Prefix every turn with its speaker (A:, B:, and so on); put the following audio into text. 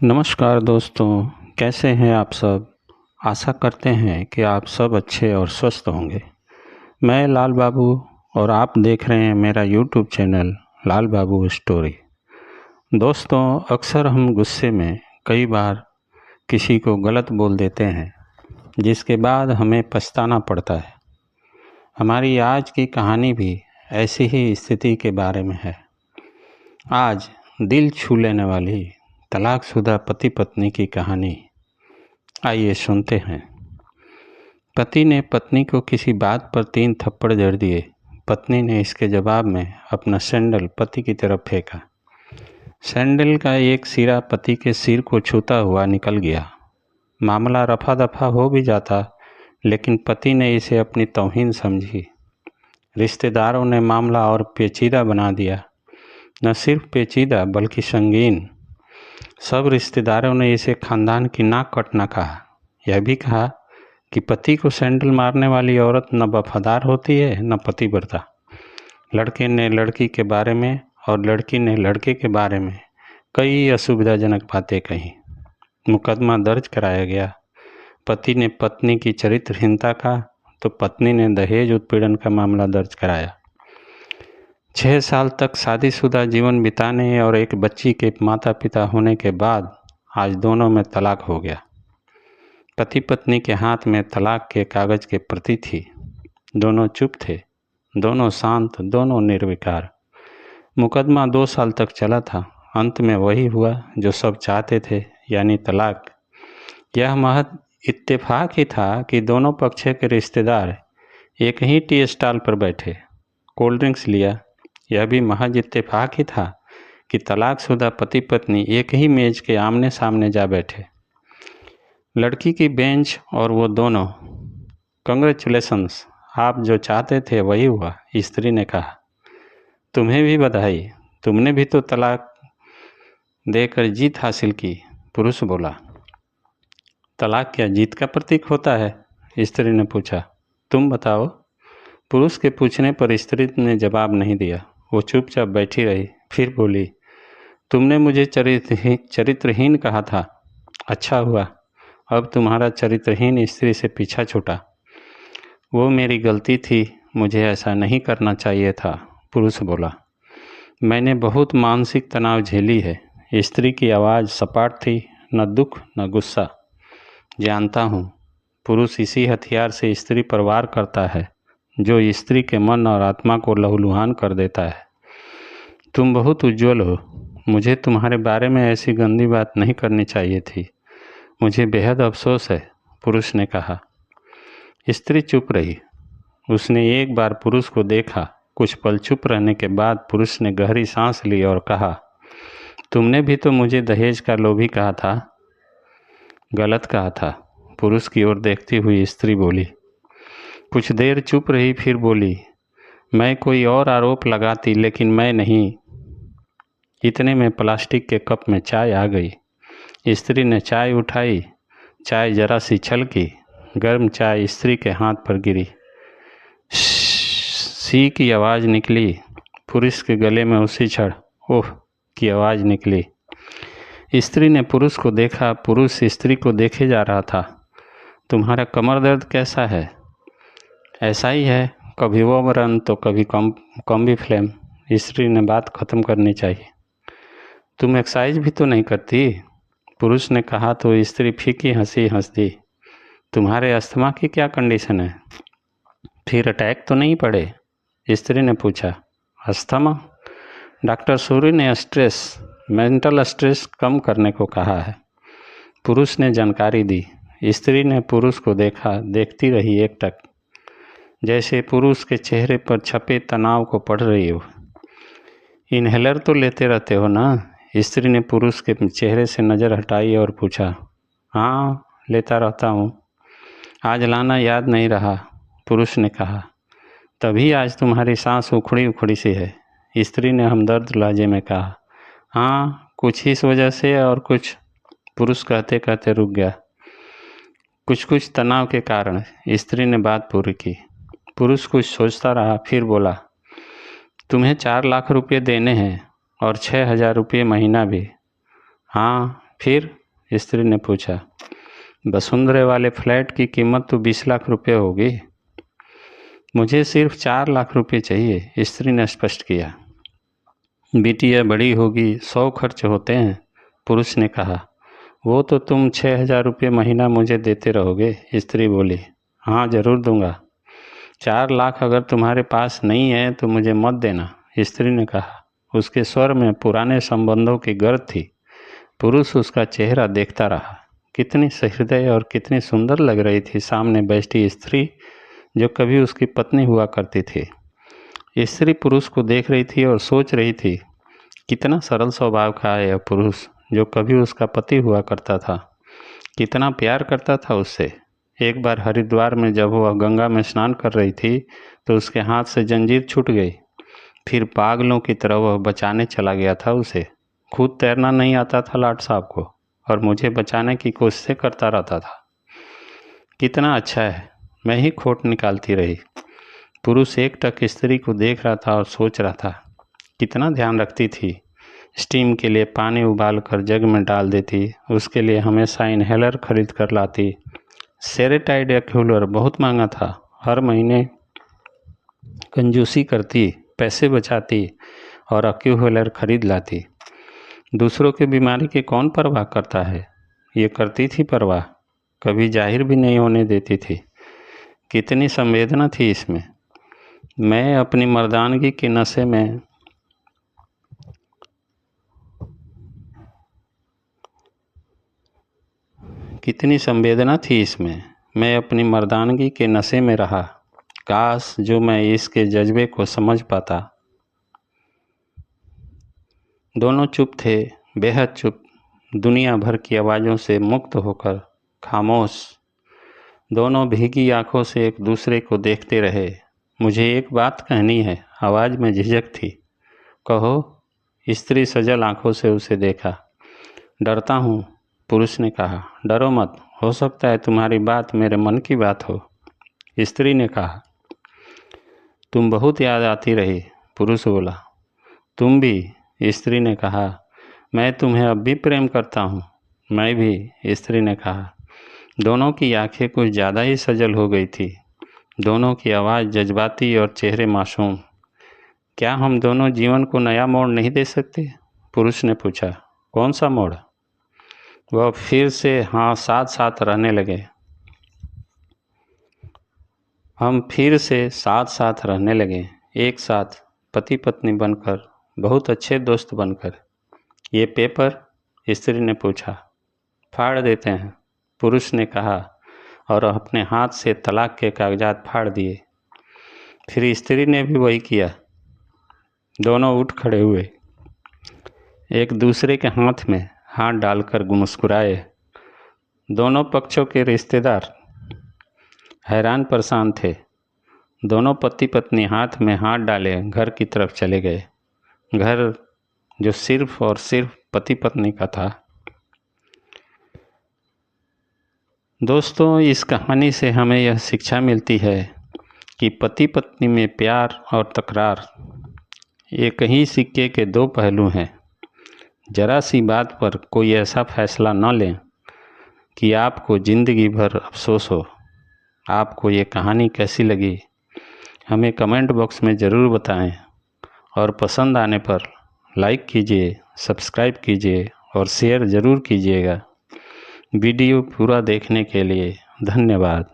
A: नमस्कार दोस्तों, कैसे हैं आप सब। आशा करते हैं कि आप सब अच्छे और स्वस्थ होंगे। मैं लाल बाबू और आप देख रहे हैं मेरा यूट्यूब चैनल लाल बाबू स्टोरी। दोस्तों, अक्सर हम गुस्से में कई बार किसी को गलत बोल देते हैं, जिसके बाद हमें पछताना पड़ता है। हमारी आज की कहानी भी ऐसी ही स्थिति के बारे में है। आज दिल छू लेने वाली तलाकशुदा पति पत्नी की कहानी, आइए सुनते हैं। पति ने पत्नी को किसी बात पर 3 थप्पड़ जड़ दिए। पत्नी ने इसके जवाब में अपना सैंडल पति की तरफ फेंका। सैंडल का एक सिरा पति के सिर को छूता हुआ निकल गया। मामला रफा दफा हो भी जाता, लेकिन पति ने इसे अपनी तौहीन समझी। रिश्तेदारों ने मामला और पेचीदा बना दिया। न सिर्फ पेचीदा बल्कि संगीन। सब रिश्तेदारों ने इसे खानदान की नाक कटना कहा। यह भी कहा कि पति को सैंडल मारने वाली औरत न वफादार होती है न पतिव्रता। लड़के ने लड़की के बारे में और लड़की ने लड़के के बारे में कई असुविधाजनक बातें कही। मुकदमा दर्ज कराया गया। पति ने पत्नी की चरित्रहीनता का तो पत्नी ने दहेज उत्पीड़न का मामला दर्ज कराया। 6 साल तक शादीशुदा जीवन बिताने और एक बच्ची के माता पिता होने के बाद आज दोनों में तलाक हो गया। पति पत्नी के हाथ में तलाक के कागज के प्रति थी। दोनों चुप थे, दोनों शांत, दोनों निर्विकार। मुकदमा 2 साल तक चला था। अंत में वही हुआ जो सब चाहते थे, यानी तलाक। यह महज इत्तेफाक ही था कि दोनों पक्ष के रिश्तेदार एक ही टी स्टॉल पर बैठे, कोल्ड ड्रिंक्स लिया। यह भी महज इत्तेफाक ही था कि तलाकशुदा पति पत्नी एक ही मेज के आमने सामने जा बैठे। लड़की की बेंच और वो दोनों। कंग्रेचुलेशंस, आप जो चाहते थे वही हुआ, स्त्री ने कहा। तुम्हें भी बधाई, तुमने भी तो तलाक देकर जीत हासिल की, पुरुष बोला। तलाक क्या जीत का प्रतीक होता है? स्त्री ने पूछा। तुम बताओ। पुरुष के पूछने पर स्त्री ने जवाब नहीं दिया। वो चुपचाप बैठी रही। फिर बोली, तुमने मुझे चरित्रहीन कहा था। अच्छा हुआ, अब तुम्हारा चरित्रहीन स्त्री से पीछा छूटा। वो मेरी गलती थी, मुझे ऐसा नहीं करना चाहिए था, पुरुष बोला। मैंने बहुत मानसिक तनाव झेली है। स्त्री की आवाज़ सपाट थी, न दुख न गुस्सा। जानता हूँ। पुरुष इसी हथियार से स्त्री पर वार करता है, जो स्त्री के मन और आत्मा को लहूलुहान कर देता है। तुम बहुत उज्जवल हो। मुझे तुम्हारे बारे में ऐसी गंदी बात नहीं करनी चाहिए थी। मुझे बेहद अफसोस है, पुरुष ने कहा। स्त्री चुप रही। उसने एक बार पुरुष को देखा। कुछ पल चुप रहने के बाद पुरुष ने गहरी सांस ली और कहा, तुमने भी तो मुझे दहेज का लोभी कहा था। गलत कहा था, पुरुष की ओर देखती हुई स्त्री बोली। कुछ देर चुप रही, फिर बोली, मैं कोई और आरोप लगाती, लेकिन मैं नहीं। इतने में प्लास्टिक के कप में चाय आ गई। स्त्री ने चाय उठाई। चाय जरा सी छलकी। गर्म चाय स्त्री के हाथ पर गिरी। सी की आवाज़ निकली। पुरुष के गले में उसी क्षण ओह की आवाज़ निकली। स्त्री ने पुरुष को देखा। पुरुष स्त्री को देखे जा रहा था। तुम्हारा कमर दर्द कैसा है? ऐसा ही है, कभी वो मरन तो कभी कम भी फ्लेम। स्त्री ने बात ख़त्म करनी चाहिए। तुम एक्सरसाइज भी तो नहीं करती, पुरुष ने कहा तो स्त्री फीकी हंसी हंस दी। तुम्हारे अस्थमा की क्या कंडीशन है? फिर अटैक तो नहीं पड़े? स्त्री ने पूछा। अस्थमा? डॉक्टर सूरी ने मेंटल स्ट्रेस कम करने को कहा है, पुरुष ने जानकारी दी। स्त्री ने पुरुष को देखा, देखती रही एकटक, जैसे पुरुष के चेहरे पर छपे तनाव को पढ़ रही हो। इन्हेलर तो लेते रहते हो ना? स्त्री ने पुरुष के चेहरे से नज़र हटाई और पूछा। हाँ, लेता रहता हूँ। आज लाना याद नहीं रहा, पुरुष ने कहा। तभी आज तुम्हारी सांस उखड़ी उखड़ी सी है, स्त्री ने हमदर्द लहजे में कहा। हाँ, कुछ इस वजह से और कुछ, पुरुष कहते कहते रुक गया। कुछ तनाव के कारण, स्त्री ने बात पूरी की। पुरुष कुछ सोचता रहा, फिर बोला, तुम्हें 4 लाख रुपये देने हैं और 6,000 रुपये महीना भी। हाँ, फिर स्त्री ने पूछा। वसुंधरा वाले फ्लैट की कीमत तो 20 लाख रुपए होगी। मुझे सिर्फ 4 लाख रुपए चाहिए, स्त्री ने स्पष्ट किया। बिटिया बड़ी होगी, 100 खर्च होते हैं, पुरुष ने कहा। वो तो तुम 6,000 रुपये महीना मुझे देते रहोगे, स्त्री बोली। हाँ जरूर दूंगा। 4 लाख अगर तुम्हारे पास नहीं है तो मुझे मत देना, स्त्री ने कहा। उसके स्वर में पुराने संबंधों की गर्द थी। पुरुष उसका चेहरा देखता रहा। कितनी सहृदय और कितनी सुंदर लग रही थी सामने बैठी स्त्री, जो कभी उसकी पत्नी हुआ करती थी। स्त्री पुरुष को देख रही थी और सोच रही थी, कितना सरल स्वभाव का है यह पुरुष जो कभी उसका पति हुआ करता था। कितना प्यार करता था उससे। एक बार हरिद्वार में जब वह गंगा में स्नान कर रही थी तो उसके हाथ से जंजीर छूट गई। फिर पागलों की तरह वह बचाने चला गया था उसे। खुद तैरना नहीं आता था लाट साहब को, और मुझे बचाने की कोशिशें करता रहता था। कितना अच्छा है, मैं ही खोट निकालती रही। पुरुष एकटक स्त्री को देख रहा था और सोच रहा था, कितना ध्यान रखती थी। स्टीम के लिए पानी उबाल कर जग में डाल देती, उसके लिए हमेशा इनहेलर खरीद कर लाती। सेरेटाइड एक्यूलर बहुत महंगा था, हर महीने कंजूसी करती, पैसे बचाती और एक्यूलर खरीद लाती। दूसरों की बीमारी की कौन परवाह करता है, ये करती थी परवाह, कभी जाहिर भी नहीं होने देती थी। कितनी संवेदना थी इसमें। मैं अपनी मर्दानगी के नशे में कितनी संवेदना थी इसमें। मैं अपनी मर्दानगी के नशे में रहा। काश जो मैं इसके जज्बे को समझ पाता। दोनों चुप थे, बेहद चुप, दुनिया भर की आवाज़ों से मुक्त होकर खामोश। दोनों भीगी आंखों से एक दूसरे को देखते रहे। मुझे एक बात कहनी है, आवाज़ में झिझक थी। कहो, स्त्री सजल आंखों से उसे देखा। डरता हूँ, पुरुष ने कहा। डरो मत, हो सकता है तुम्हारी बात मेरे मन की बात हो, स्त्री ने कहा। तुम बहुत याद आती रही, पुरुष बोला। तुम भी, स्त्री ने कहा। मैं तुम्हें अब भी प्रेम करता हूँ। मैं भी, स्त्री ने कहा। दोनों की आंखें कुछ ज़्यादा ही सजल हो गई थी। दोनों की आवाज़ जज्बाती और चेहरे मासूम। क्या हम दोनों जीवन को नया मोड़ नहीं दे सकते, पुरुष ने पूछा। कौन सा मोड़? वह फिर से हाँ साथ साथ रहने लगे। हम फिर से साथ साथ रहने लगे, एक साथ, पति पत्नी बनकर, बहुत अच्छे दोस्त बनकर। ये पेपर, स्त्री ने पूछा। फाड़ देते हैं, पुरुष ने कहा और अपने हाथ से तलाक के कागजात फाड़ दिए। फिर स्त्री ने भी वही किया। दोनों उठ खड़े हुए, एक दूसरे के हाथ में हाथ डालकर मुस्कुराए। दोनों पक्षों के रिश्तेदार हैरान परेशान थे। दोनों पति पत्नी हाथ में हाथ डाले घर की तरफ चले गए। घर जो सिर्फ और सिर्फ पति पत्नी का था। दोस्तों, इस कहानी से हमें यह शिक्षा मिलती है कि पति पत्नी में प्यार और तकरार एक ही सिक्के के दो पहलू हैं। जरा सी बात पर कोई ऐसा फैसला न लें कि आपको ज़िंदगी भर अफसोस हो। आपको ये कहानी कैसी लगी, हमें कमेंट बॉक्स में ज़रूर बताएं, और पसंद आने पर लाइक कीजिए, सब्सक्राइब कीजिए और शेयर ज़रूर कीजिएगा। वीडियो पूरा देखने के लिए धन्यवाद।